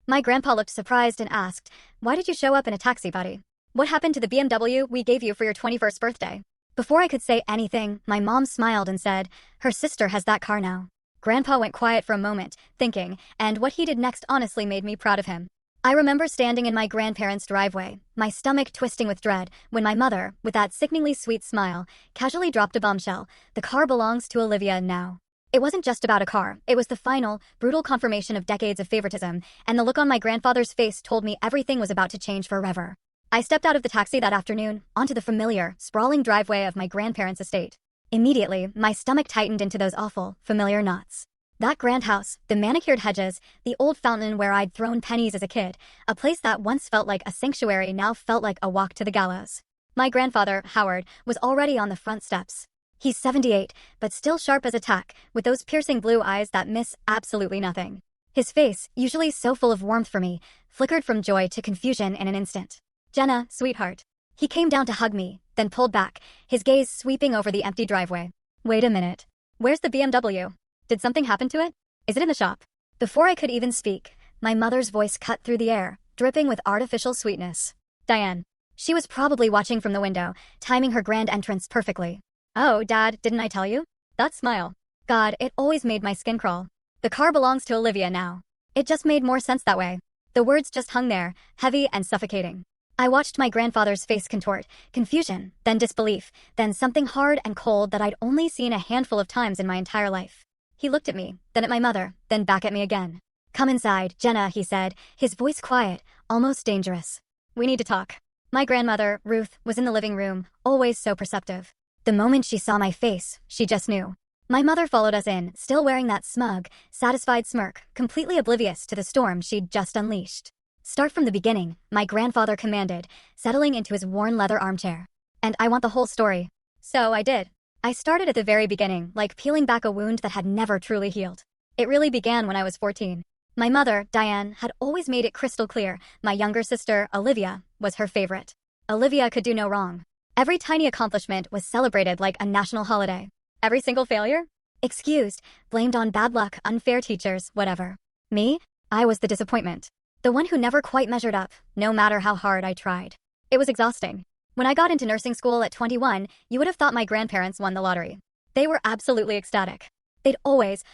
My grandpa looked surprised and asked, "Why did you show up in a taxi, buddy? What happened to the BMW we gave you for your 21st birthday?" Before I could say anything, my mom smiled and said, "Her sister has that car now." Grandpa went quiet for a moment, thinking, and what he did next honestly made me proud of him. I remember standing in my grandparents' driveway, my stomach twisting with dread, when my mother, with that sickeningly sweet smile, casually dropped a bombshell: "The car belongs to Olivia now." It wasn't just about a car, it was the final, brutal confirmation of decades of favoritism, and the look on my grandfather's face told me everything was about to change forever. I stepped out of the taxi that afternoon, onto the familiar, sprawling driveway of my grandparents' estate. Immediately, my stomach tightened into those awful, familiar knots. That grand house, the manicured hedges, the old fountain where I'd thrown pennies as a kid, a place that once felt like a sanctuary now felt like a walk to the gallows. My grandfather, Howard, was already on the front steps. He's 78, but still sharp as a tack, with those piercing blue eyes that miss absolutely nothing. His face, usually so full of warmth for me, flickered from joy to confusion in an instant. "Jenna, sweetheart." He came down to hug me, then pulled back, his gaze sweeping over the empty driveway. "Wait a minute. Where's the BMW? Did something happen to it? Is it in the shop?" Before I could even speak, my mother's voice cut through the air, dripping with artificial sweetness. "Diane." She was probably watching from the window, timing her grand entrance perfectly. "Oh, Dad, didn't I tell you?" That smile. God, it always made my skin crawl. "The car belongs to Olivia now." It just made more sense that way. The words just hung there, heavy and suffocating. I watched my grandfather's face contort, confusion, then disbelief, then something hard and cold that I'd only seen a handful of times in my entire life. He looked at me, then at my mother, then back at me again. "Come inside, Jenna," he said, his voice quiet, almost dangerous. "We need to talk." My grandmother, Ruth, was in the living room, always so perceptive. The moment she saw my face, she just knew. My mother followed us in, still wearing that smug, satisfied smirk, completely oblivious to the storm she'd just unleashed. "Start from the beginning," my grandfather commanded, settling into his worn leather armchair. "And I want the whole story." So I did. I started at the very beginning, like peeling back a wound that had never truly healed. It really began when I was 14. My mother, Diane, had always made it crystal clear my younger sister, Olivia, was her favorite. Olivia could do no wrong. Every tiny accomplishment was celebrated like a national holiday. Every single failure? Excused, blamed on bad luck, unfair teachers, whatever. Me? I was the disappointment. The one who never quite measured up, no matter how hard I tried. It was exhausting. When I got into nursing school at 21, you would have thought my grandparents won the lottery. They were absolutely ecstatic. They'd always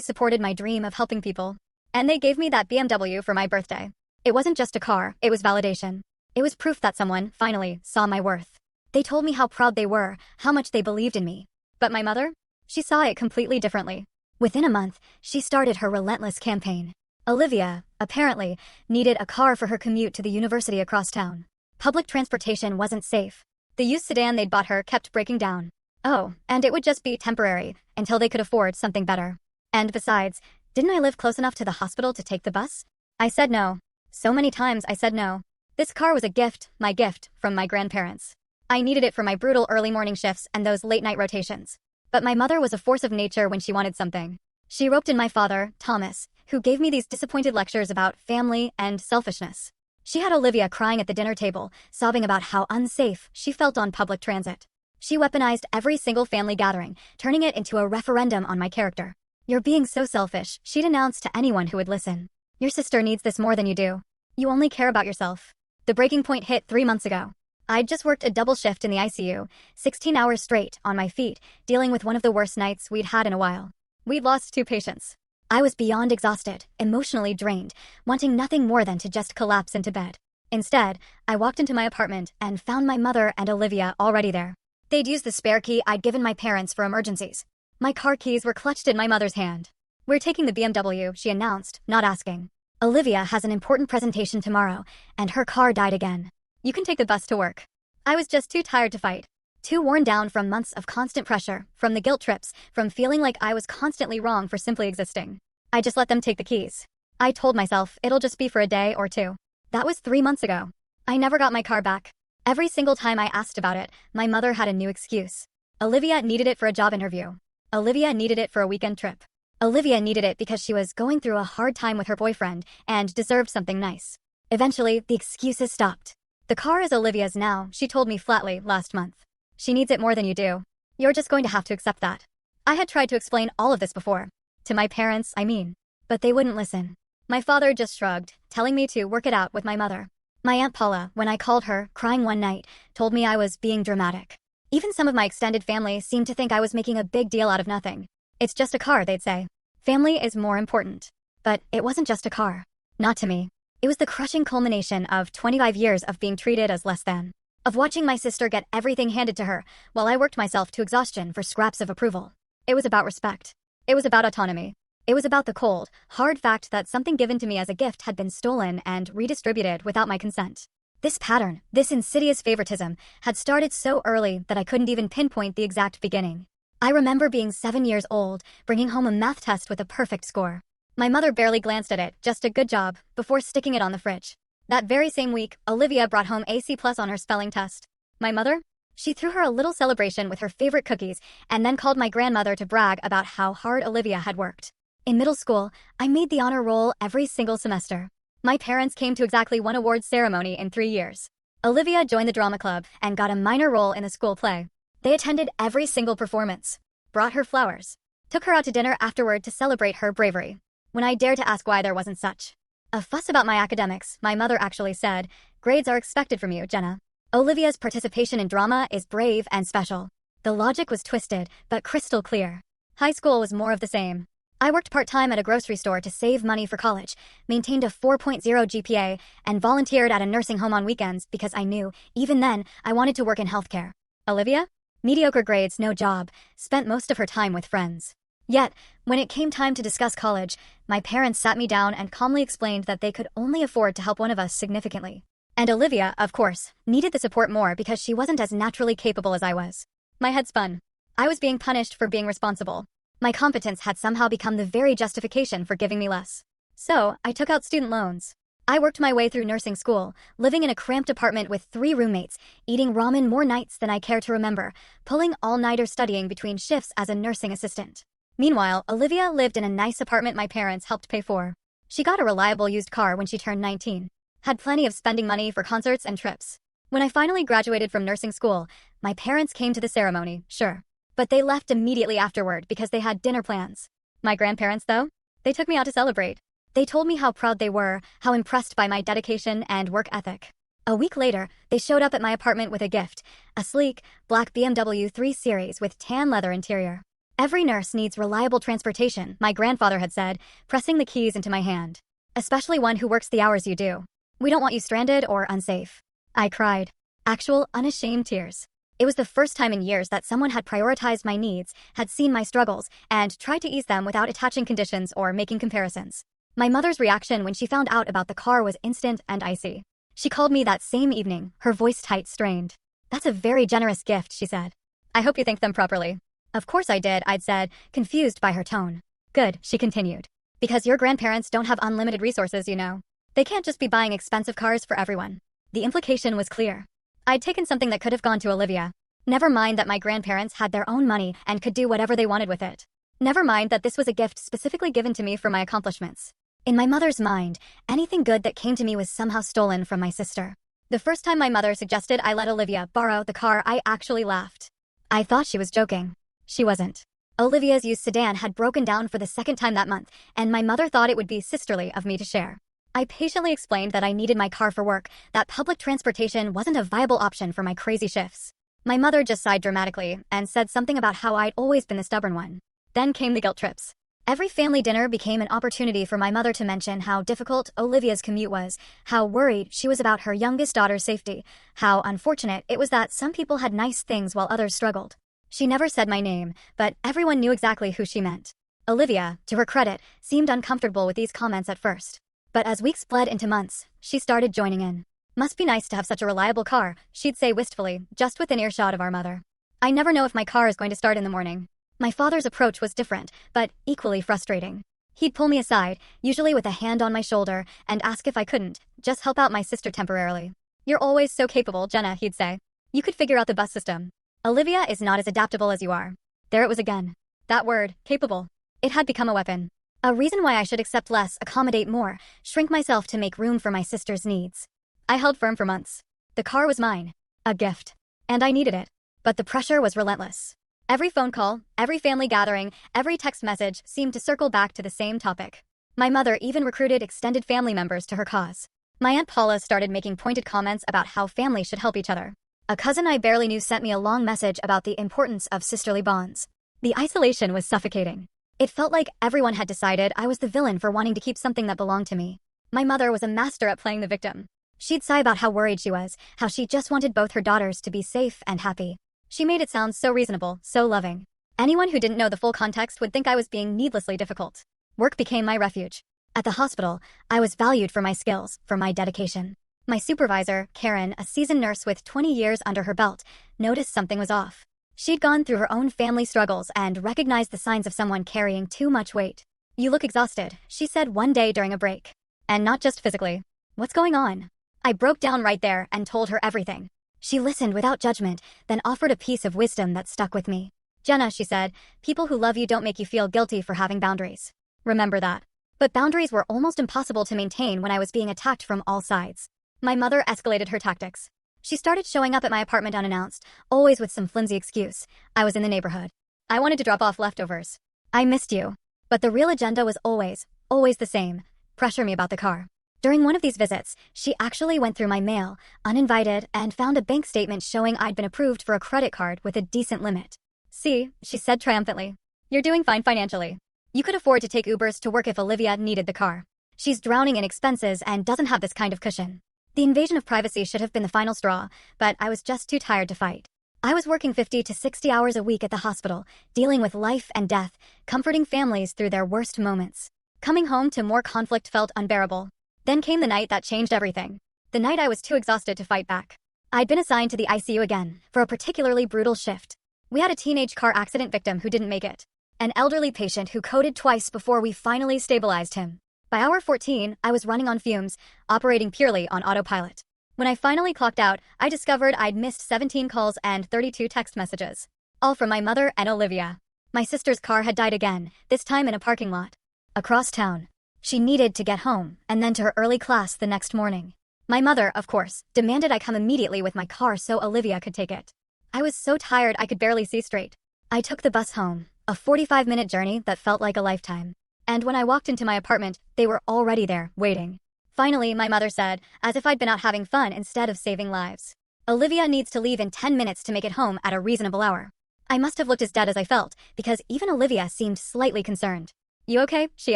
supported my dream of helping people. And they gave me that BMW for my birthday. It wasn't just a car, it was validation. It was proof that someone, finally, saw my worth. They told me how proud they were, how much they believed in me. But my mother? She saw it completely differently. Within a month, she started her relentless campaign. Olivia, apparently, needed a car for her commute to the university across town. Public transportation wasn't safe. The used sedan they'd bought her kept breaking down. Oh, and it would just be temporary, until they could afford something better. And besides, didn't I live close enough to the hospital to take the bus? I said no. So many times I said no. This car was a gift, my gift, from my grandparents. I needed it for my brutal early morning shifts and those late-night rotations. But my mother was a force of nature when she wanted something. She roped in my father, Thomas, who gave me these disappointed lectures about family and selfishness. She had Olivia crying at the dinner table, sobbing about how unsafe she felt on public transit. She weaponized every single family gathering, turning it into a referendum on my character. "You're being so selfish," she'd announce to anyone who would listen. "Your sister needs this more than you do. You only care about yourself." The breaking point hit 3 months ago. I'd just worked a double shift in the ICU, 16 hours straight, on my feet, dealing with one of the worst nights we'd had in a while. We'd lost 2 patients. I was beyond exhausted, emotionally drained, wanting nothing more than to just collapse into bed. Instead, I walked into my apartment and found my mother and Olivia already there. They'd used the spare key I'd given my parents for emergencies. My car keys were clutched in my mother's hand. "We're taking the BMW," she announced, not asking. "Olivia has an important presentation tomorrow, and her car died again. You can take the bus to work." I was just too tired to fight. Too worn down from months of constant pressure, from the guilt trips, from feeling like I was constantly wrong for simply existing. I just let them take the keys. I told myself it'll just be for a day or 2. That was 3 months ago. I never got my car back. Every single time I asked about it, my mother had a new excuse. Olivia needed it for a job interview. Olivia needed it for a weekend trip. Olivia needed it because she was going through a hard time with her boyfriend and deserved something nice. Eventually, the excuses stopped. "The car is Olivia's now," she told me flatly last month. "She needs it more than you do. You're just going to have to accept that." I had tried to explain all of this before. To my parents, I mean. But they wouldn't listen. My father just shrugged, telling me to work it out with my mother. My Aunt Paula, when I called her, crying one night, told me I was being dramatic. Even some of my extended family seemed to think I was making a big deal out of nothing. It's just a car, they'd say. Family is more important. But it wasn't just a car. Not to me. It was the crushing culmination of 25 years of being treated as less than. Of watching my sister get everything handed to her, while I worked myself to exhaustion for scraps of approval. It was about respect. It was about autonomy. It was about the cold, hard fact that something given to me as a gift had been stolen and redistributed without my consent. This pattern, this insidious favoritism, had started so early that I couldn't even pinpoint the exact beginning. I remember being 7 years old, bringing home a math test with a perfect score. My mother barely glanced at it, just a good job, before sticking it on the fridge. That very same week, Olivia brought home a C+ on her spelling test. My mother? She threw her a little celebration with her favorite cookies and then called my grandmother to brag about how hard Olivia had worked. In middle school, I made the honor roll every single semester. My parents came to exactly one awards ceremony in 3 years. Olivia joined the drama club and got a minor role in a school play. They attended every single performance, brought her flowers, took her out to dinner afterward to celebrate her bravery. When I dared to ask why there wasn't such a fuss about my academics, my mother actually said, "Grades are expected from you, Jenna. Olivia's participation in drama is brave and special." The logic was twisted, but crystal clear. High school was more of the same. I worked part-time at a grocery store to save money for college, maintained a 4.0 GPA, and volunteered at a nursing home on weekends because I knew, even then, I wanted to work in healthcare. Olivia? Mediocre grades, no job, spent most of her time with friends. Yet, when it came time to discuss college, my parents sat me down and calmly explained that they could only afford to help one of us significantly. And Olivia, of course, needed the support more because she wasn't as naturally capable as I was. My head spun. I was being punished for being responsible. My competence had somehow become the very justification for giving me less. So, I took out student loans. I worked my way through nursing school, living in a cramped apartment with 3 roommates, eating ramen more nights than I care to remember, pulling all-nighter studying between shifts as a nursing assistant. Meanwhile, Olivia lived in a nice apartment my parents helped pay for. She got a reliable used car when she turned 19. Had plenty of spending money for concerts and trips. When I finally graduated from nursing school, my parents came to the ceremony, sure. But they left immediately afterward because they had dinner plans. My grandparents, though? They took me out to celebrate. They told me how proud they were, how impressed by my dedication and work ethic. A week later, they showed up at my apartment with a gift, a sleek, black BMW 3 Series with tan leather interior. Every nurse needs reliable transportation, my grandfather had said, pressing the keys into my hand. Especially one who works the hours you do. We don't want you stranded or unsafe. I cried. Actual, unashamed tears. It was the first time in years that someone had prioritized my needs, had seen my struggles, and tried to ease them without attaching conditions or making comparisons. My mother's reaction when she found out about the car was instant and icy. She called me that same evening, her voice tight, strained. "That's a very generous gift," she said. "I hope you thanked them properly." "Of course I did," I'd said, confused by her tone. "Good," she continued. "Because your grandparents don't have unlimited resources, you know. They can't just be buying expensive cars for everyone." The implication was clear. I'd taken something that could have gone to Olivia. Never mind that my grandparents had their own money and could do whatever they wanted with it. Never mind that this was a gift specifically given to me for my accomplishments. In my mother's mind, anything good that came to me was somehow stolen from my sister. The first time my mother suggested I let Olivia borrow the car, I actually laughed. I thought she was joking. She wasn't. Olivia's used sedan had broken down for the 2nd time that month, and my mother thought it would be sisterly of me to share. I patiently explained that I needed my car for work, that public transportation wasn't a viable option for my crazy shifts. My mother just sighed dramatically and said something about how I'd always been the stubborn one. Then came the guilt trips. Every family dinner became an opportunity for my mother to mention how difficult Olivia's commute was, how worried she was about her youngest daughter's safety, how unfortunate it was that some people had nice things while others struggled. She never said my name, but everyone knew exactly who she meant. Olivia, to her credit, seemed uncomfortable with these comments at first. But as weeks bled into months, she started joining in. "Must be nice to have such a reliable car," she'd say wistfully, just within earshot of our mother. "I never know if my car is going to start in the morning." My father's approach was different, but equally frustrating. He'd pull me aside, usually with a hand on my shoulder, and ask if I couldn't just help out my sister temporarily. "You're always so capable, Jenna," he'd say. "You could figure out the bus system. Olivia is not as adaptable as you are." There it was again. That word, capable. It had become a weapon. A reason why I should accept less, accommodate more, shrink myself to make room for my sister's needs. I held firm for months. The car was mine. A gift. And I needed it. But the pressure was relentless. Every phone call, every family gathering, every text message seemed to circle back to the same topic. My mother even recruited extended family members to her cause. My Aunt Paula started making pointed comments about how family should help each other. A cousin I barely knew sent me a long message about the importance of sisterly bonds. The isolation was suffocating. It felt like everyone had decided I was the villain for wanting to keep something that belonged to me. My mother was a master at playing the victim. She'd sigh about how worried she was, how she just wanted both her daughters to be safe and happy. She made it sound so reasonable, so loving. Anyone who didn't know the full context would think I was being needlessly difficult. Work became my refuge. At the hospital, I was valued for my skills, for my dedication. My supervisor, Karen, a seasoned nurse with 20 years under her belt, noticed something was off. She'd gone through her own family struggles and recognized the signs of someone carrying too much weight. "You look exhausted," she said one day during a break. "And not just physically. What's going on?" I broke down right there and told her everything. She listened without judgment, then offered a piece of wisdom that stuck with me. "Jenna," she said, "people who love you don't make you feel guilty for having boundaries. Remember that." But boundaries were almost impossible to maintain when I was being attacked from all sides. My mother escalated her tactics. She started showing up at my apartment unannounced, always with some flimsy excuse. I was in the neighborhood. I wanted to drop off leftovers. "I missed you." But the real agenda was always the same. Pressure me about the car. During one of these visits, she actually went through my mail, uninvited, and found a bank statement showing I'd been approved for a credit card with a decent limit. "See," she said triumphantly. "You're doing fine financially. You could afford to take Ubers to work if Olivia needed the car. She's drowning in expenses and doesn't have this kind of cushion." The invasion of privacy should have been the final straw, but I was just too tired to fight. I was working 50 to 60 hours a week at the hospital, dealing with life and death, comforting families through their worst moments. Coming home to more conflict felt unbearable. Then came the night that changed everything. The night I was too exhausted to fight back. I'd been assigned to the ICU again, for a particularly brutal shift. We had a teenage car accident victim who didn't make it. An elderly patient who coded twice before we finally stabilized him. By hour 14, I was running on fumes, operating purely on autopilot. When I finally clocked out, I discovered I'd missed 17 calls and 32 text messages. All from my mother and Olivia. My sister's car had died again, this time in a parking lot. Across town. She needed to get home, and then to her early class the next morning. My mother, of course, demanded I come immediately with my car so Olivia could take it. I was so tired I could barely see straight. I took the bus home, a 45-minute journey that felt like a lifetime. And when I walked into my apartment, they were already there, waiting. Finally, my mother said, as if I'd been out having fun instead of saving lives, "Olivia needs to leave in 10 minutes to make it home at a reasonable hour." I must have looked as dead as I felt, because even Olivia seemed slightly concerned. "You okay?" she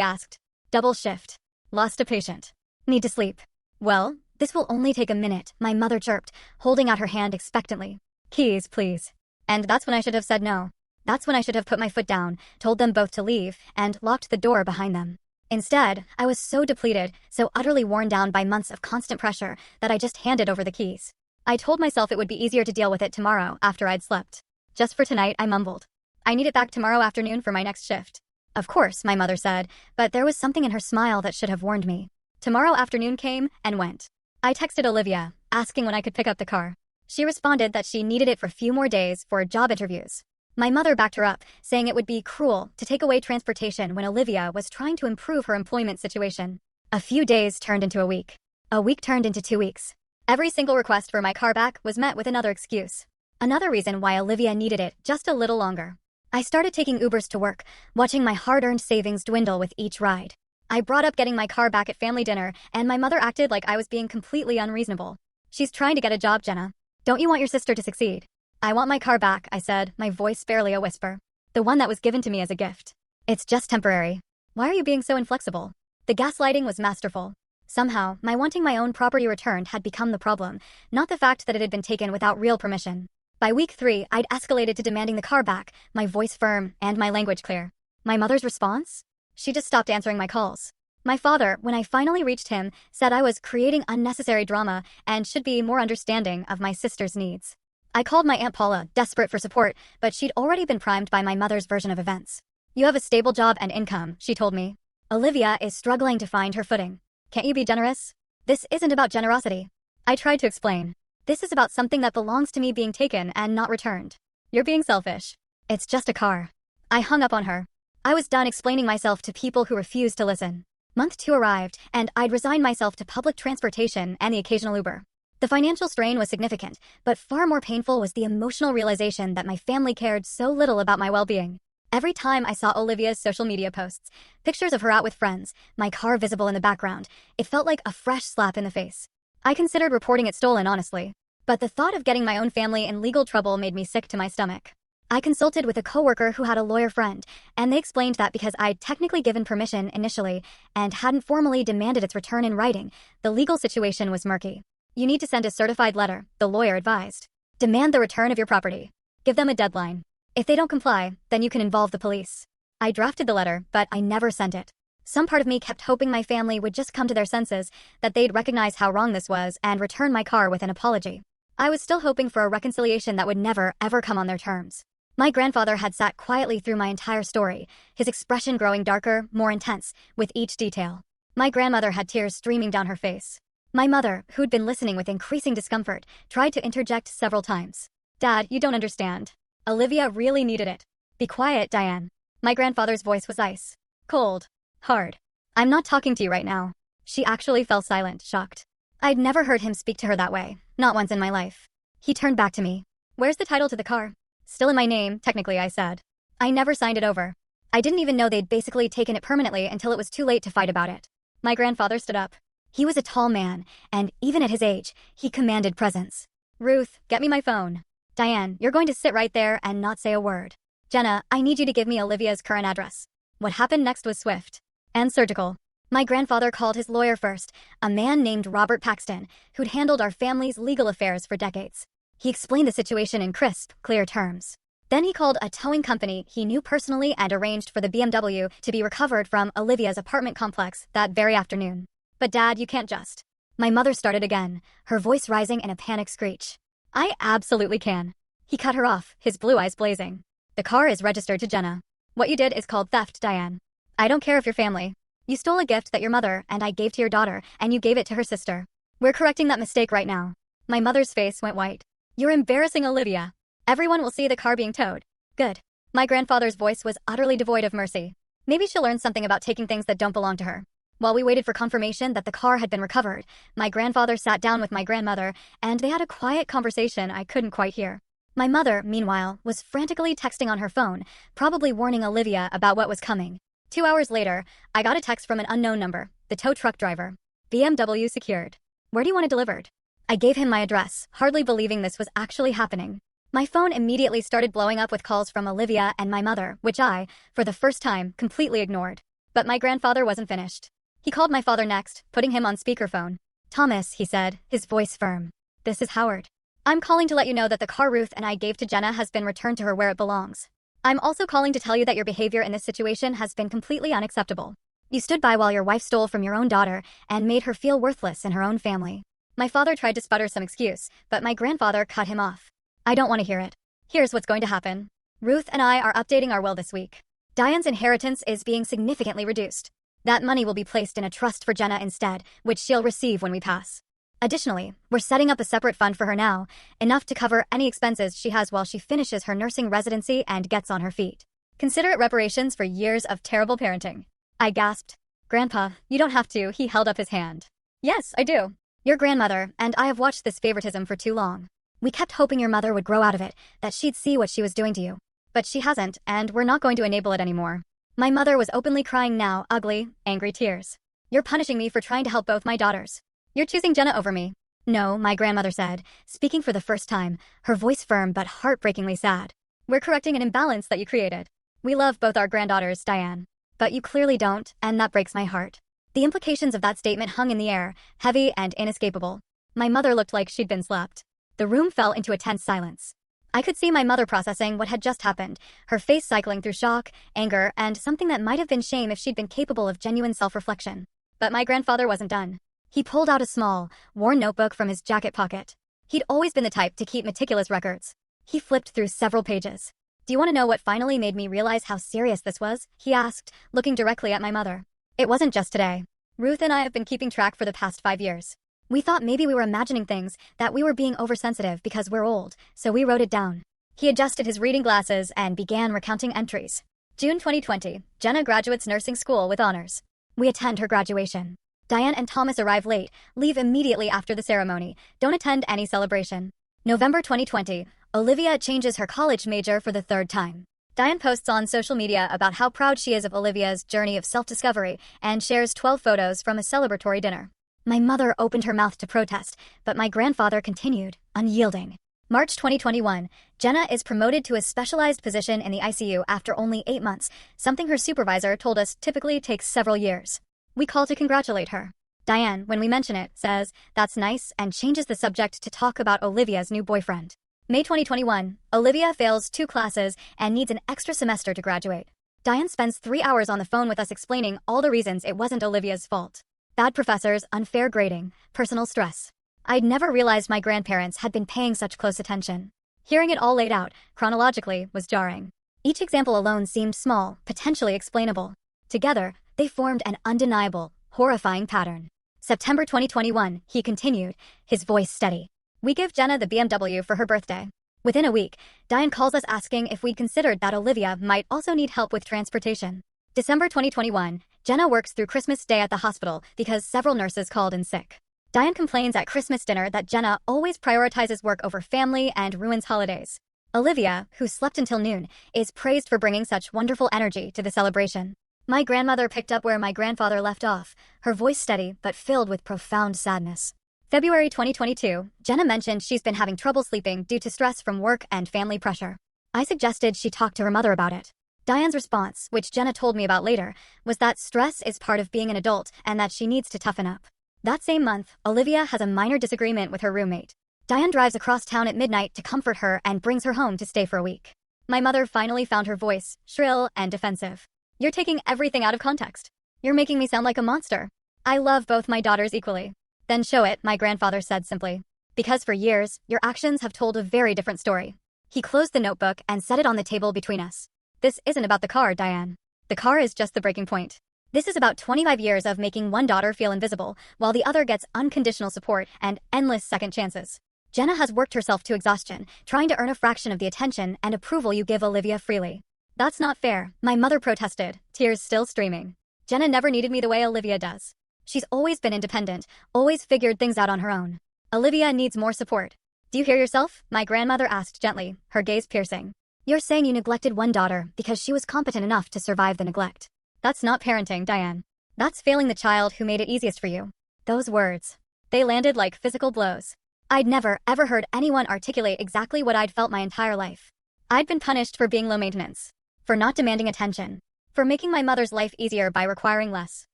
asked. "Double shift. Lost a patient. Need to sleep." "Well, this will only take a minute," my mother chirped, holding out her hand expectantly. "Keys, please." And that's when I should have said no. That's when I should have put my foot down, told them both to leave, and locked the door behind them. Instead, I was so depleted, so utterly worn down by months of constant pressure, that I just handed over the keys. I told myself it would be easier to deal with it tomorrow after I'd slept. "Just for tonight," I mumbled. "I need it back tomorrow afternoon for my next shift." "Of course," my mother said, but there was something in her smile that should have warned me. Tomorrow afternoon came and went. I texted Olivia, asking when I could pick up the car. She responded that she needed it for a few more days for job interviews. My mother backed her up, saying it would be cruel to take away transportation when Olivia was trying to improve her employment situation. A few days turned into a week. A week turned into 2 weeks. Every single request for my car back was met with another excuse. Another reason why Olivia needed it just a little longer. I started taking Ubers to work, watching my hard-earned savings dwindle with each ride. I brought up getting my car back at family dinner, and my mother acted like I was being completely unreasonable. "She's trying to get a job, Jenna. Don't you want your sister to succeed?" "I want my car back," I said, my voice barely a whisper. "The one that was given to me as a gift. It's just temporary. Why are you being so inflexible?" The gaslighting was masterful. Somehow, my wanting my own property returned had become the problem, not the fact that it had been taken without real permission. By week 3, I'd escalated to demanding the car back, my voice firm and my language clear. My mother's response? She just stopped answering my calls. My father, when I finally reached him, said I was creating unnecessary drama and should be more understanding of my sister's needs. I called my Aunt Paula, desperate for support, but she'd already been primed by my mother's version of events. "You have a stable job and income," she told me. "Olivia is struggling to find her footing. Can't you be generous?" "This isn't about generosity." I tried to explain. "This is about something that belongs to me being taken and not returned. You're being selfish. It's just a car." I hung up on her. I was done explaining myself to people who refused to listen. Month 2 arrived, and I'd resigned myself to public transportation and the occasional Uber. The financial strain was significant, but far more painful was the emotional realization that my family cared so little about my well-being. Every time I saw Olivia's social media posts, pictures of her out with friends, my car visible in the background, it felt like a fresh slap in the face. I considered reporting it stolen, honestly. But the thought of getting my own family in legal trouble made me sick to my stomach. I consulted with a coworker who had a lawyer friend, and they explained that because I'd technically given permission initially and hadn't formally demanded its return in writing, the legal situation was murky. You need to send a certified letter, the lawyer advised. Demand the return of your property. Give them a deadline. If they don't comply, then you can involve the police. I drafted the letter, but I never sent it. Some part of me kept hoping my family would just come to their senses, that they'd recognize how wrong this was and return my car with an apology. I was still hoping for a reconciliation that would never, ever come on their terms. My grandfather had sat quietly through my entire story, his expression growing darker, more intense, with each detail. My grandmother had tears streaming down her face. My mother, who'd been listening with increasing discomfort, tried to interject several times. "Dad, you don't understand. Olivia really needed it. Be quiet, Diane." My grandfather's voice was ice. Cold. Hard. "I'm not talking to you right now." She actually fell silent, shocked. I'd never heard him speak to her that way, not once in my life. He turned back to me. "Where's the title to the car?" "Still in my name, technically," I said. "I never signed it over. I didn't even know they'd basically taken it permanently until it was too late to fight about it." My grandfather stood up. He was a tall man, and even at his age, he commanded presence. "Ruth, get me my phone." "Diane, you're going to sit right there and not say a word." "Jenna, I need you to give me Olivia's current address." What happened next was swift and surgical. My grandfather called his lawyer first, a man named Robert Paxton, who'd handled our family's legal affairs for decades. He explained the situation in crisp, clear terms. Then he called a towing company he knew personally and arranged for the BMW to be recovered from Olivia's apartment complex that very afternoon. "But Dad, you can't just..." My mother started again, her voice rising in a panic screech. "I absolutely can." He cut her off, his blue eyes blazing. "The car is registered to Jenna. What you did is called theft, Diane. I don't care if you're family. You stole a gift that your mother and I gave to your daughter, and you gave it to her sister. We're correcting that mistake right now." My mother's face went white. "You're embarrassing Olivia. Everyone will see the car being towed." "Good." My grandfather's voice was utterly devoid of mercy. "Maybe she'll learn something about taking things that don't belong to her." While we waited for confirmation that the car had been recovered, my grandfather sat down with my grandmother, and they had a quiet conversation I couldn't quite hear. My mother, meanwhile, was frantically texting on her phone, probably warning Olivia about what was coming. 2 hours later, I got a text from an unknown number, the tow truck driver. "BMW secured. Where do you want it delivered?" I gave him my address, hardly believing this was actually happening. My phone immediately started blowing up with calls from Olivia and my mother, which I, for the first time, completely ignored. But my grandfather wasn't finished. He called my father next, putting him on speakerphone. "Thomas," he said, his voice firm. "This is Howard. I'm calling to let you know that the car Ruth and I gave to Jenna has been returned to her where it belongs. I'm also calling to tell you that your behavior in this situation has been completely unacceptable. You stood by while your wife stole from your own daughter and made her feel worthless in her own family." My father tried to sputter some excuse, but my grandfather cut him off. "I don't want to hear it. Here's what's going to happen. Ruth and I are updating our will this week. Diane's inheritance is being significantly reduced. That money will be placed in a trust for Jenna instead, which she'll receive when we pass. Additionally, we're setting up a separate fund for her now, enough to cover any expenses she has while she finishes her nursing residency and gets on her feet. Consider it reparations for years of terrible parenting." I gasped. "Grandpa, you don't have to," he held up his hand. "Yes, I do. Your grandmother and I have watched this favoritism for too long. We kept hoping your mother would grow out of it, that she'd see what she was doing to you. But she hasn't, and we're not going to enable it anymore." My mother was openly crying now, ugly, angry tears. "You're punishing me for trying to help both my daughters. You're choosing Jenna over me." "No," my grandmother said, speaking for the first time, her voice firm but heartbreakingly sad. "We're correcting an imbalance that you created. We love both our granddaughters, Diane. But you clearly don't, and that breaks my heart." The implications of that statement hung in the air, heavy and inescapable. My mother looked like she'd been slapped. The room fell into a tense silence. I could see my mother processing what had just happened, her face cycling through shock, anger, and something that might have been shame if she'd been capable of genuine self-reflection. But my grandfather wasn't done. He pulled out a small, worn notebook from his jacket pocket. He'd always been the type to keep meticulous records. He flipped through several pages. "Do you want to know what finally made me realize how serious this was?" he asked, looking directly at my mother. "It wasn't just today. Ruth and I have been keeping track for the past 5 years. We thought maybe we were imagining things, that we were being oversensitive because we're old, so we wrote it down." He adjusted his reading glasses and began recounting entries. June 2020, Jenna graduates nursing school with honors. We attend her graduation. Diane and Thomas arrive late, leave immediately after the ceremony, don't attend any celebration. November 2020, Olivia changes her college major for the 3rd time. Diane posts on social media about how proud she is of Olivia's journey of self-discovery and shares 12 photos from a celebratory dinner. My mother opened her mouth to protest, but my grandfather continued, unyielding. March 2021, Jenna is promoted to a specialized position in the ICU after only 8 months, something her supervisor told us typically takes several years. We call to congratulate her. Diane, when we mention it, says, "That's nice," and changes the subject to talk about Olivia's new boyfriend. May 2021, Olivia fails 2 classes and needs an extra semester to graduate. Diane spends 3 hours on the phone with us explaining all the reasons it wasn't Olivia's fault. Bad professors, unfair grading, personal stress. I'd never realized my grandparents had been paying such close attention. Hearing it all laid out, chronologically, was jarring. Each example alone seemed small, potentially explainable. Together, they formed an undeniable, horrifying pattern. September 2021, he continued, his voice steady. "We give Jenna the BMW for her birthday." Within a week, Diane calls us asking if we'd considered that Olivia might also need help with transportation. December 2021, Jenna works through Christmas Day at the hospital because several nurses called in sick. Diane complains at Christmas dinner that Jenna always prioritizes work over family and ruins holidays. Olivia, who slept until noon, is praised for bringing such wonderful energy to the celebration. My grandmother picked up where my grandfather left off, her voice steady but filled with profound sadness. February 2022, Jenna mentioned she's been having trouble sleeping due to stress from work and family pressure. I suggested she talk to her mother about it. Diane's response, which Jenna told me about later, was that stress is part of being an adult and that she needs to toughen up. That same month, Olivia has a minor disagreement with her roommate. Diane drives across town at midnight to comfort her and brings her home to stay for a week. My mother finally found her voice, shrill and defensive. "You're taking everything out of context. You're making me sound like a monster. I love both my daughters equally." "Then show it," my grandfather said simply. "Because for years, your actions have told a very different story." He closed the notebook and set it on the table between us. "This isn't about the car, Diane. The car is just the breaking point. This is about 25 years of making one daughter feel invisible, while the other gets unconditional support and endless second chances. Jenna has worked herself to exhaustion, trying to earn a fraction of the attention and approval you give Olivia freely. That's not fair," my mother protested, tears still streaming. "Jenna never needed me the way Olivia does. She's always been independent, always figured things out on her own. Olivia needs more support." "Do you hear yourself?" my grandmother asked gently, her gaze piercing. "You're saying you neglected one daughter because she was competent enough to survive the neglect. That's not parenting, Diane. That's failing the child who made it easiest for you." Those words. They landed like physical blows. I'd never, ever heard anyone articulate exactly what I'd felt my entire life. I'd been punished for being low maintenance, for not demanding attention, for making my mother's life easier by requiring less.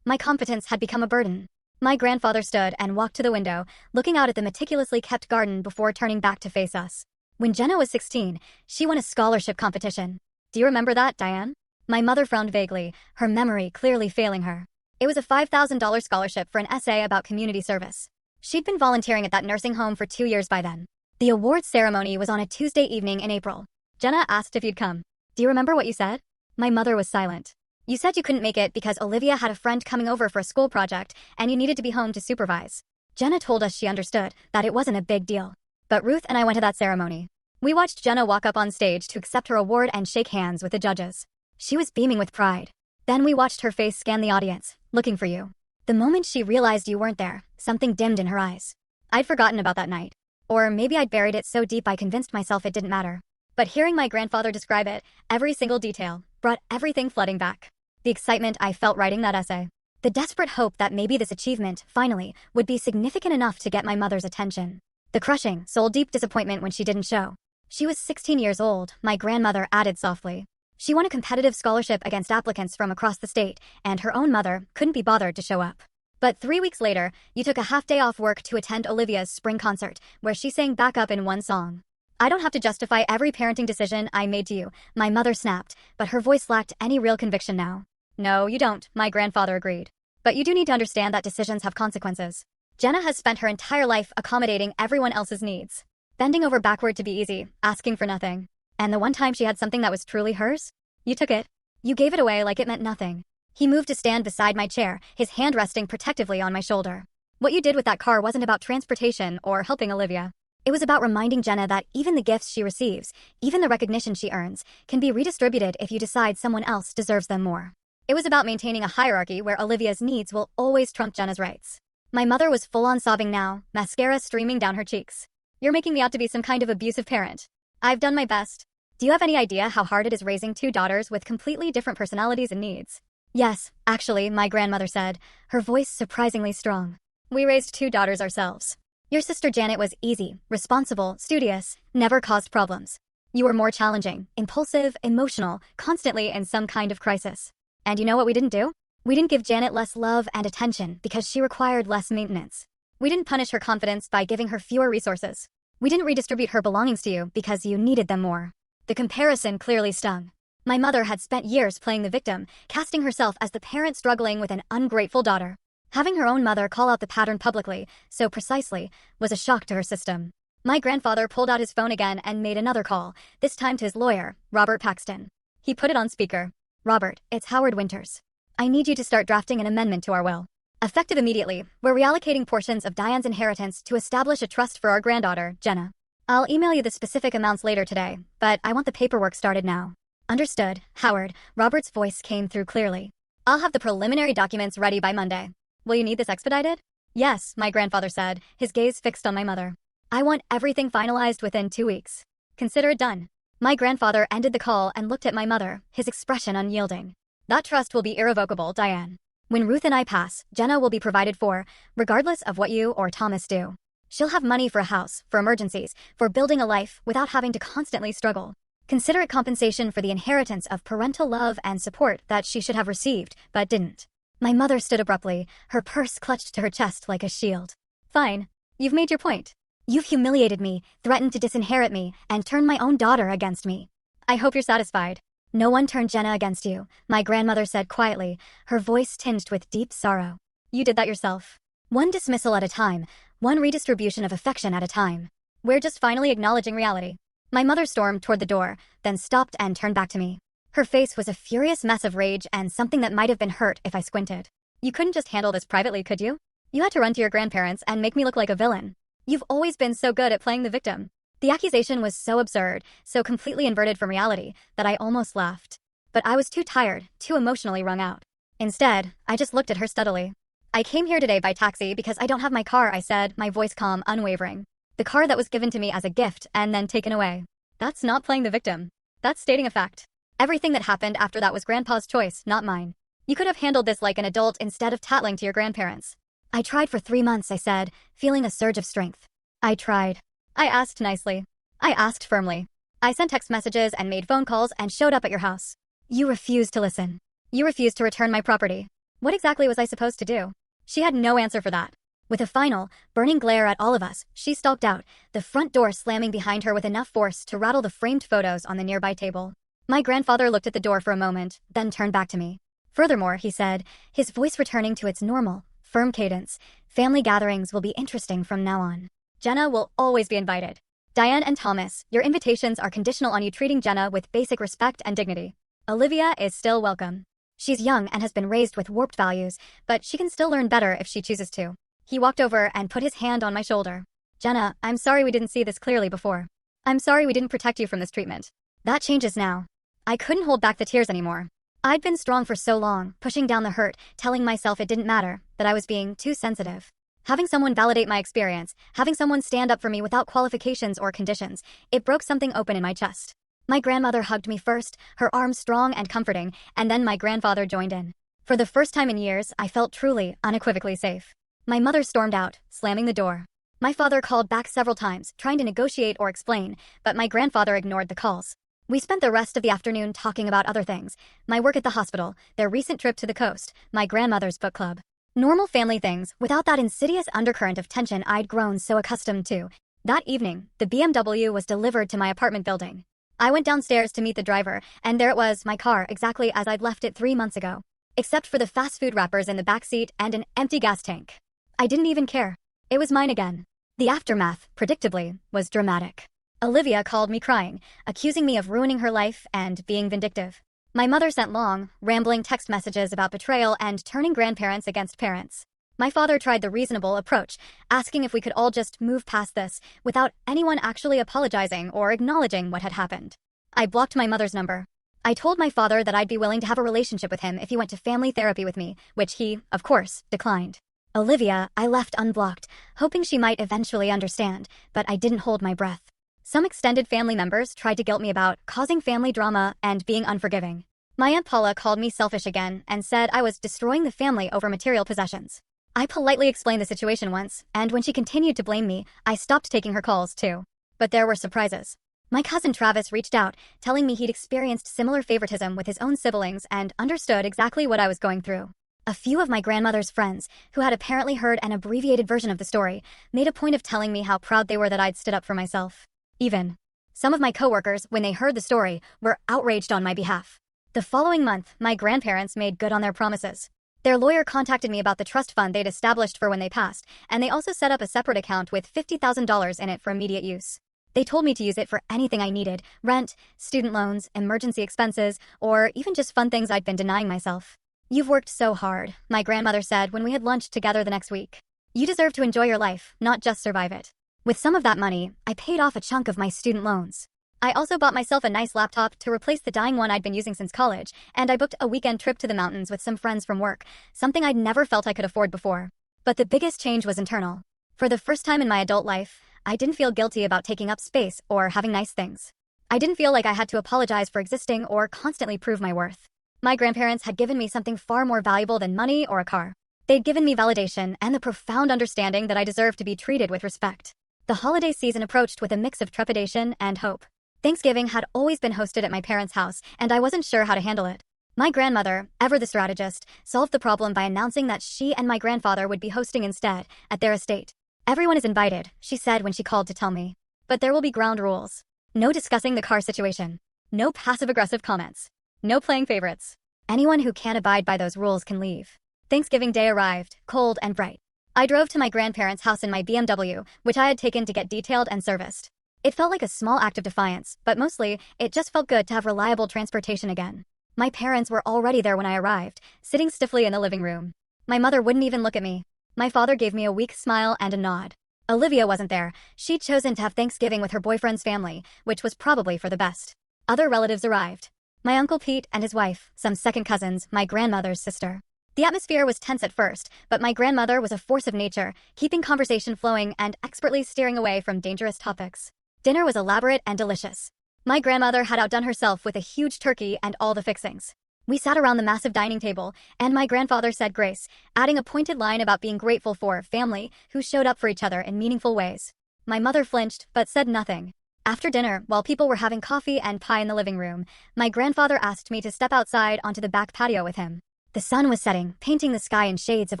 My competence had become a burden. My grandfather stood and walked to the window, looking out at the meticulously kept garden before turning back to face us. "When Jenna was 16, she won a scholarship competition. Do you remember that, Diane?" My mother frowned vaguely, her memory clearly failing her. It was a $5,000 scholarship for an essay about community service. She'd been volunteering at that nursing home for 2 years by then. The awards ceremony was on a Tuesday evening in April. Jenna asked if you'd come. "Do you remember what you said?" My mother was silent. "You said you couldn't make it because Olivia had a friend coming over for a school project and you needed to be home to supervise." Jenna told us she understood, that it wasn't a big deal. But Ruth and I went to that ceremony. We watched Jenna walk up on stage to accept her award and shake hands with the judges. She was beaming with pride. Then we watched her face scan the audience, looking for you. The moment she realized you weren't there, something dimmed in her eyes. I'd forgotten about that night. Or maybe I'd buried it so deep I convinced myself it didn't matter. But hearing my grandfather describe it, every single detail, brought everything flooding back. The excitement I felt writing that essay. The desperate hope that maybe this achievement, finally, would be significant enough to get my mother's attention. The crushing, soul-deep disappointment when she didn't show. She was 16 years old, my grandmother added softly. She won a competitive scholarship against applicants from across the state, and her own mother couldn't be bothered to show up. But 3 weeks later, you took a half-day off work to attend Olivia's spring concert, where she sang backup in one song. "I don't have to justify every parenting decision I made to you," my mother snapped, but her voice lacked any real conviction now. "No, you don't," my grandfather agreed. "But you do need to understand that decisions have consequences. Jenna has spent her entire life accommodating everyone else's needs. Bending over backward to be easy, asking for nothing. And the one time she had something that was truly hers? You took it. You gave it away like it meant nothing." He moved to stand beside my chair, his hand resting protectively on my shoulder. "What you did with that car wasn't about transportation or helping Olivia. It was about reminding Jenna that even the gifts she receives, even the recognition she earns, can be redistributed if you decide someone else deserves them more. It was about maintaining a hierarchy where Olivia's needs will always trump Jenna's rights." My mother was full-on sobbing now, mascara streaming down her cheeks. "You're making me out to be some kind of abusive parent. I've done my best." Do you have any idea how hard it is raising two daughters with completely different personalities and needs? Yes, actually, my grandmother said, her voice surprisingly strong. We raised two daughters ourselves. Your sister Janet was easy, responsible, studious, never caused problems. You were more challenging, impulsive, emotional, constantly in some kind of crisis. And you know what we didn't do? We didn't give Janet less love and attention because she required less maintenance. We didn't punish her confidence by giving her fewer resources. We didn't redistribute her belongings to you because you needed them more. The comparison clearly stung. My mother had spent years playing the victim, casting herself as the parent struggling with an ungrateful daughter. Having her own mother call out the pattern publicly, so precisely, was a shock to her system. My grandfather pulled out his phone again and made another call, this time to his lawyer, Robert Paxton. He put it on speaker. Robert, it's Howard Winters. I need you to start drafting an amendment to our will. Effective immediately, we're reallocating portions of Diane's inheritance to establish a trust for our granddaughter, Jenna. I'll email you the specific amounts later today, but I want the paperwork started now. Understood, Howard. Robert's voice came through clearly. I'll have the preliminary documents ready by Monday. Will you need this expedited? Yes, my grandfather said, his gaze fixed on my mother. I want everything finalized within 2 weeks. Consider it done. My grandfather ended the call and looked at my mother, his expression unyielding. That trust will be irrevocable, Diane. When Ruth and I pass, Jenna will be provided for, regardless of what you or Thomas do. She'll have money for a house, for emergencies, for building a life without having to constantly struggle. Consider it compensation for the inheritance of parental love and support that she should have received, but didn't. My mother stood abruptly, her purse clutched to her chest like a shield. Fine. You've made your point. You've humiliated me, threatened to disinherit me, and turned my own daughter against me. I hope you're satisfied. No one turned Jenna against you, my grandmother said quietly, her voice tinged with deep sorrow. You did that yourself. One dismissal at a time, one redistribution of affection at a time. We're just finally acknowledging reality. My mother stormed toward the door, then stopped and turned back to me. Her face was a furious mess of rage and something that might have been hurt if I squinted. You couldn't just handle this privately, could you? You had to run to your grandparents and make me look like a villain. You've always been so good at playing the victim. The accusation was so absurd, so completely inverted from reality, that I almost laughed. But I was too tired, too emotionally wrung out. Instead, I just looked at her steadily. I came here today by taxi because I don't have my car, I said, my voice calm, unwavering. The car that was given to me as a gift and then taken away. That's not playing the victim. That's stating a fact. Everything that happened after that was Grandpa's choice, not mine. You could have handled this like an adult instead of tattling to your grandparents. I tried for 3 months, I said, feeling a surge of strength. I tried. I asked nicely. I asked firmly. I sent text messages and made phone calls and showed up at your house. You refused to listen. You refused to return my property. What exactly was I supposed to do? She had no answer for that. With a final, burning glare at all of us, she stalked out, the front door slamming behind her with enough force to rattle the framed photos on the nearby table. My grandfather looked at the door for a moment, then turned back to me. Furthermore, he said, his voice returning to its normal, firm cadence, family gatherings will be interesting from now on. Jenna will always be invited. Diane and Thomas, your invitations are conditional on you treating Jenna with basic respect and dignity. Olivia is still welcome. She's young and has been raised with warped values, but she can still learn better if she chooses to. He walked over and put his hand on my shoulder. Jenna, I'm sorry we didn't see this clearly before. I'm sorry we didn't protect you from this treatment. That changes now. I couldn't hold back the tears anymore. I'd been strong for so long, pushing down the hurt, telling myself it didn't matter, that I was being too sensitive. Having someone validate my experience, having someone stand up for me without qualifications or conditions, it broke something open in my chest. My grandmother hugged me first, her arms strong and comforting, and then my grandfather joined in. For the first time in years, I felt truly, unequivocally safe. My mother stormed out, slamming the door. My father called back several times, trying to negotiate or explain, but my grandfather ignored the calls. We spent the rest of the afternoon talking about other things, my work at the hospital, their recent trip to the coast, my grandmother's book club. Normal family things, without that insidious undercurrent of tension I'd grown so accustomed to. That evening, the BMW was delivered to my apartment building. I went downstairs to meet the driver, and there it was, my car, exactly as I'd left it 3 months ago. Except for the fast food wrappers in the back seat and an empty gas tank. I didn't even care. It was mine again. The aftermath, predictably, was dramatic. Olivia called me crying, accusing me of ruining her life and being vindictive. My mother sent long, rambling text messages about betrayal and turning grandparents against parents. My father tried the reasonable approach, asking if we could all just move past this, without anyone actually apologizing or acknowledging what had happened. I blocked my mother's number. I told my father that I'd be willing to have a relationship with him if he went to family therapy with me, which he, of course, declined. Olivia, I left unblocked, hoping she might eventually understand, but I didn't hold my breath. Some extended family members tried to guilt me about causing family drama and being unforgiving. My Aunt Paula called me selfish again and said I was destroying the family over material possessions. I politely explained the situation once, and when she continued to blame me, I stopped taking her calls too. But there were surprises. My cousin Travis reached out, telling me he'd experienced similar favoritism with his own siblings and understood exactly what I was going through. A few of my grandmother's friends, who had apparently heard an abbreviated version of the story, made a point of telling me how proud they were that I'd stood up for myself. Even some of my coworkers, when they heard the story, were outraged on my behalf. The following month, my grandparents made good on their promises. Their lawyer contacted me about the trust fund they'd established for when they passed, and they also set up a separate account with $50,000 in it for immediate use. They told me to use it for anything I needed: rent, student loans, emergency expenses, or even just fun things I'd been denying myself. "You've worked so hard," my grandmother said when we had lunch together the next week. "You deserve to enjoy your life, not just survive it." With some of that money, I paid off a chunk of my student loans. I also bought myself a nice laptop to replace the dying one I'd been using since college, and I booked a weekend trip to the mountains with some friends from work, something I'd never felt I could afford before. But the biggest change was internal. For the first time in my adult life, I didn't feel guilty about taking up space or having nice things. I didn't feel like I had to apologize for existing or constantly prove my worth. My grandparents had given me something far more valuable than money or a car. They'd given me validation and the profound understanding that I deserved to be treated with respect. The holiday season approached with a mix of trepidation and hope. Thanksgiving had always been hosted at my parents' house, and I wasn't sure how to handle it. My grandmother, ever the strategist, solved the problem by announcing that she and my grandfather would be hosting instead, at their estate. "Everyone is invited," she said when she called to tell me. "But there will be ground rules. No discussing the car situation. No passive-aggressive comments. No playing favorites. Anyone who can't abide by those rules can leave." Thanksgiving Day arrived, cold and bright. I drove to my grandparents' house in my BMW, which I had taken to get detailed and serviced. It felt like a small act of defiance, but mostly, it just felt good to have reliable transportation again. My parents were already there when I arrived, sitting stiffly in the living room. My mother wouldn't even look at me. My father gave me a weak smile and a nod. Olivia wasn't there. She'd chosen to have Thanksgiving with her boyfriend's family, which was probably for the best. Other relatives arrived. My Uncle Pete and his wife, some second cousins, my grandmother's sister. The atmosphere was tense at first, but my grandmother was a force of nature, keeping conversation flowing and expertly steering away from dangerous topics. Dinner was elaborate and delicious. My grandmother had outdone herself with a huge turkey and all the fixings. We sat around the massive dining table, and my grandfather said grace, adding a pointed line about being grateful for family who showed up for each other in meaningful ways. My mother flinched, but said nothing. After dinner, while people were having coffee and pie in the living room, my grandfather asked me to step outside onto the back patio with him. The sun was setting, painting the sky in shades of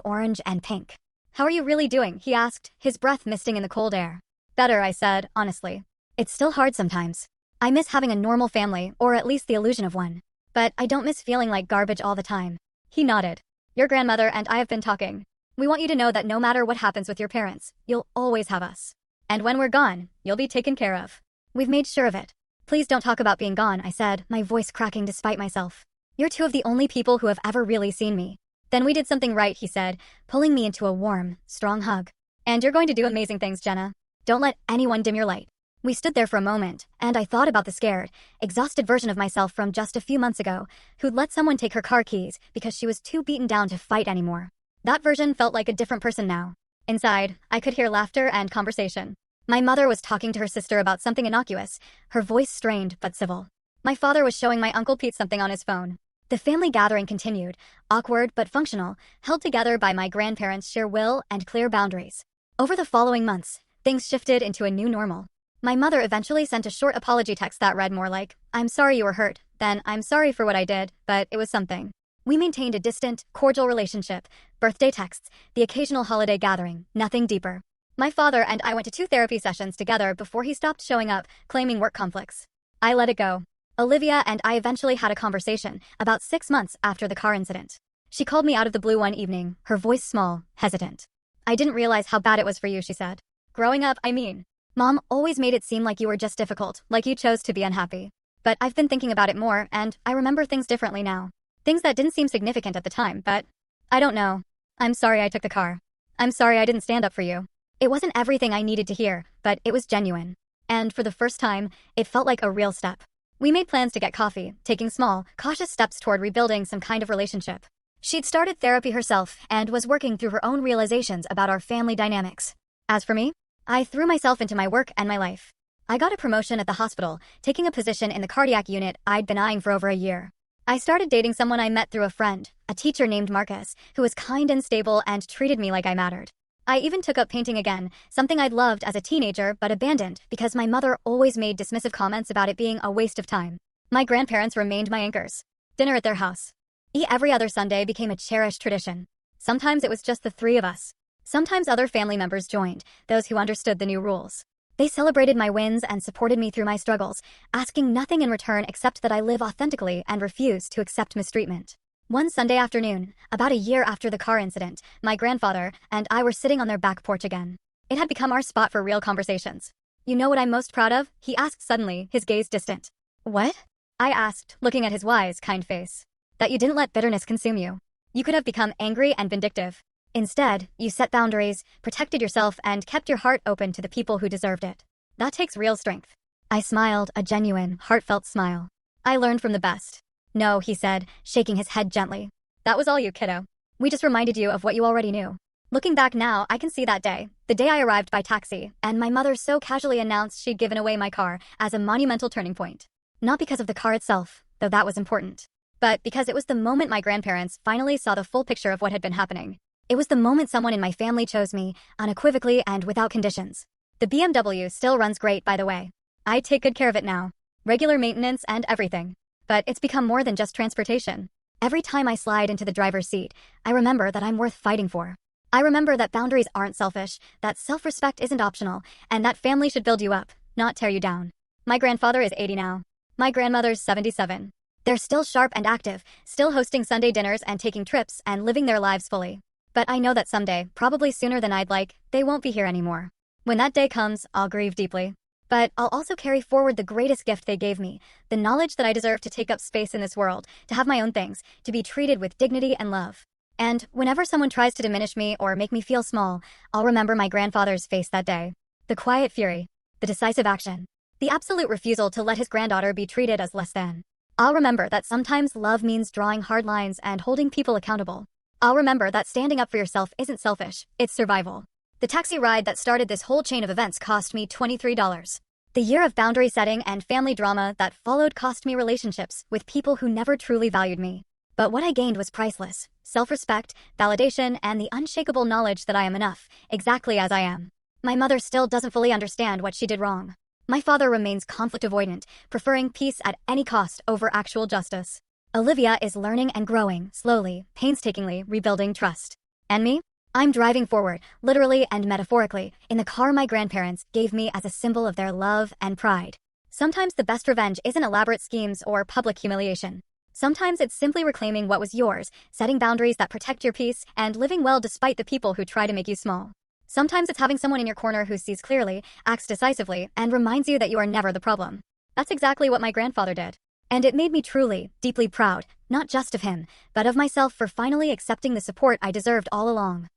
orange and pink. "How are you really doing?" he asked, his breath misting in the cold air. "Better," I said, honestly. "It's still hard sometimes. I miss having a normal family, or at least the illusion of one. But I don't miss feeling like garbage all the time." He nodded. "Your grandmother and I have been talking. We want you to know that no matter what happens with your parents, you'll always have us. And when we're gone, you'll be taken care of. We've made sure of it." "Please don't talk about being gone," I said, my voice cracking despite myself. "You're two of the only people who have ever really seen me." "Then we did something right," he said, pulling me into a warm, strong hug. "And you're going to do amazing things, Jenna. Don't let anyone dim your light." We stood there for a moment, and I thought about the scared, exhausted version of myself from just a few months ago, who'd let someone take her car keys because she was too beaten down to fight anymore. That version felt like a different person now. Inside, I could hear laughter and conversation. My mother was talking to her sister about something innocuous, her voice strained but civil. My father was showing my Uncle Pete something on his phone. The family gathering continued, awkward but functional, held together by my grandparents' sheer will and clear boundaries. Over the following months, things shifted into a new normal. My mother eventually sent a short apology text that read more like, "I'm sorry you were hurt," than "I'm sorry for what I did, but it was something." We maintained a distant, cordial relationship, birthday texts, the occasional holiday gathering, nothing deeper. My father and I went to 2 therapy sessions together before he stopped showing up, claiming work conflicts. I let it go. Olivia and I eventually had a conversation, about 6 months after the car incident. She called me out of the blue one evening, her voice small, hesitant. "I didn't realize how bad it was for you," she said. "Growing up, I mean. Mom always made it seem like you were just difficult, like you chose to be unhappy. But I've been thinking about it more, and I remember things differently now. Things that didn't seem significant at the time, but I don't know. I'm sorry I took the car. I'm sorry I didn't stand up for you." It wasn't everything I needed to hear, but it was genuine. And for the first time, it felt like a real step. We made plans to get coffee, taking small, cautious steps toward rebuilding some kind of relationship. She'd started therapy herself and was working through her own realizations about our family dynamics. As for me, I threw myself into my work and my life. I got a promotion at the hospital, taking a position in the cardiac unit I'd been eyeing for over a year. I started dating someone I met through a friend, a teacher named Marcus, who was kind and stable and treated me like I mattered. I even took up painting again, something I'd loved as a teenager but abandoned because my mother always made dismissive comments about it being a waste of time. My grandparents remained my anchors. Dinner at their house. Eat every other Sunday became a cherished tradition. Sometimes it was just the three of us. Sometimes other family members joined, those who understood the new rules. They celebrated my wins and supported me through my struggles, asking nothing in return except that I live authentically and refuse to accept mistreatment. One Sunday afternoon, about a year after the car incident, my grandfather and I were sitting on their back porch again. It had become our spot for real conversations. "You know what I'm most proud of?" he asked suddenly, his gaze distant. "What?" I asked, looking at his wise, kind face. "That you didn't let bitterness consume you. You could have become angry and vindictive. Instead, you set boundaries, protected yourself, and kept your heart open to the people who deserved it. That takes real strength." I smiled, a genuine, heartfelt smile. "I learned from the best." "No," he said, shaking his head gently. "That was all you, kiddo. We just reminded you of what you already knew." Looking back now, I can see that day, the day I arrived by taxi, and my mother so casually announced she'd given away my car, as a monumental turning point. Not because of the car itself, though that was important, but because it was the moment my grandparents finally saw the full picture of what had been happening. It was the moment someone in my family chose me, unequivocally and without conditions. The BMW still runs great, by the way. I take good care of it now. Regular maintenance and everything. But it's become more than just transportation. Every time I slide into the driver's seat, I remember that I'm worth fighting for. I remember that boundaries aren't selfish, that self-respect isn't optional, and that family should build you up, not tear you down. My grandfather is 80 now. My grandmother's 77. They're still sharp and active, still hosting Sunday dinners and taking trips and living their lives fully. But I know that someday, probably sooner than I'd like, they won't be here anymore. When that day comes, I'll grieve deeply. But I'll also carry forward the greatest gift they gave me, the knowledge that I deserve to take up space in this world, to have my own things, to be treated with dignity and love. And whenever someone tries to diminish me or make me feel small, I'll remember my grandfather's face that day. The quiet fury, the decisive action, the absolute refusal to let his granddaughter be treated as less than. I'll remember that sometimes love means drawing hard lines and holding people accountable. I'll remember that standing up for yourself isn't selfish, it's survival. The taxi ride that started this whole chain of events cost me $23. The year of boundary setting and family drama that followed cost me relationships with people who never truly valued me. But what I gained was priceless: self-respect, validation, and the unshakable knowledge that I am enough, exactly as I am. My mother still doesn't fully understand what she did wrong. My father remains conflict avoidant, preferring peace at any cost over actual justice. Olivia is learning and growing, slowly, painstakingly rebuilding trust. And me? I'm driving forward, literally and metaphorically, in the car my grandparents gave me as a symbol of their love and pride. Sometimes the best revenge isn't elaborate schemes or public humiliation. Sometimes it's simply reclaiming what was yours, setting boundaries that protect your peace, and living well despite the people who try to make you small. Sometimes it's having someone in your corner who sees clearly, acts decisively, and reminds you that you are never the problem. That's exactly what my grandfather did. And it made me truly, deeply proud, not just of him, but of myself for finally accepting the support I deserved all along.